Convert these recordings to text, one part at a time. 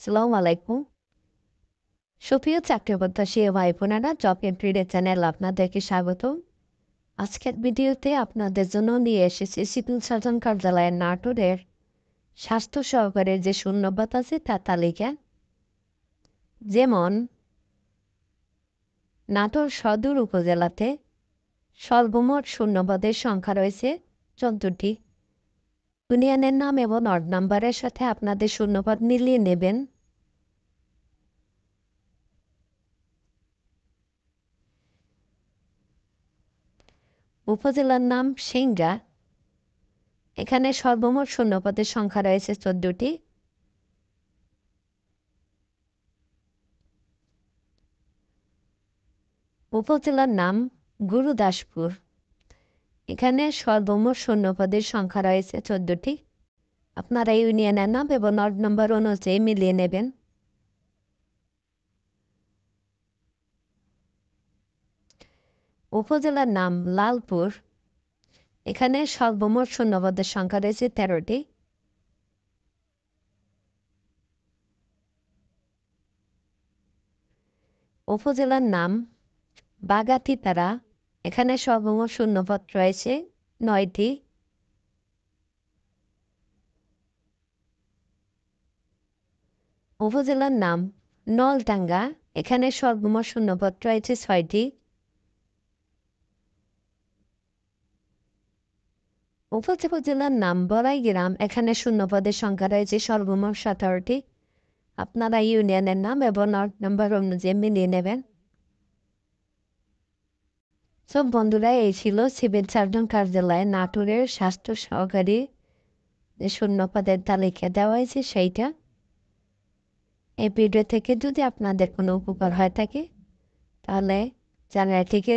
আসসালামু আলাইকুম। সুপ্রিয় চাকরিপ্রত্যাশী ভাই বোনেরা, জব এভরিডে চ্যানেল আপনাদেরকে স্বাগতম। আজকের ভিডিওতে আপনাদের জন্য নিয়ে এসেছি সিভিল সার্জন কার্যালয়ের নাটোরের স্বাস্থ্য সহকারীর যে শূন্যপদ আছে তার তালিকা। যেমন নাটোর সদর উপজেলাতে সর্বমোট শূন্যপদের সংখ্যা রয়েছে ১৪টি। ইউনিয়নের নাম এবং ওয়ার্ড নাম্বারের সাথে আপনাদের শূন্যপদ মিলিয়ে নেবেন। উপজেলার নাম সিংড়া। এখানে সর্বমোট শূন্যপদের সংখ্যা রয়েছে ১৪টি। উপজেলার নাম গুরুদাসপুর। এখানে সর্বমোট শূন্যপদের সংখ্যা রয়েছে ১৪টি। আপনারা ইউনিয়নের নাম এবং ওয়ার্ড নম্বর অনুযায়ী মিলিয়ে নেবেন। উপজেলার নাম লালপুর। এখানে সর্বমোট শূন্যপদের সংখ্যা রয়েছে ১৩টি। উপজেলার নাম বাগাতিপাড়া। এখানে সর্বমোট শূন্যপদ রয়েছে ৯টি। উপজেলার নাম নলডাঙ্গা। এখানে সর্বমোট শূন্যপদ রয়েছে ৬টি। উপজেলার নাম বড়াইগ্রাম। এখানে শূন্যপদের সংখ্যা রয়েছে সর্বমোট ১৭টি। আপনারা ইউনিয়নের নাম এবং ওয়ার্ড নম্বর অনুযায়ী মিলিয়ে নেবেন। সব বন্ধুরা, এই ছিল সিভিল সার্জন কার্যালয়ে নাটোরের স্বাস্থ্য সহকারী যে শূন্যপদের তালিকা দেওয়া হয়েছে সেইটা। এই ভিডিও থেকে যদি আপনাদের কোনো উপকার হয়ে থাকে তাহলে চ্যানেলটিকে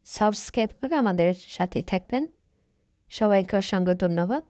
সাবস্ক্রাইব করে আমাদের সাথে থাকবেন। সবাইকে অসংখ্য ধন্যবাদ।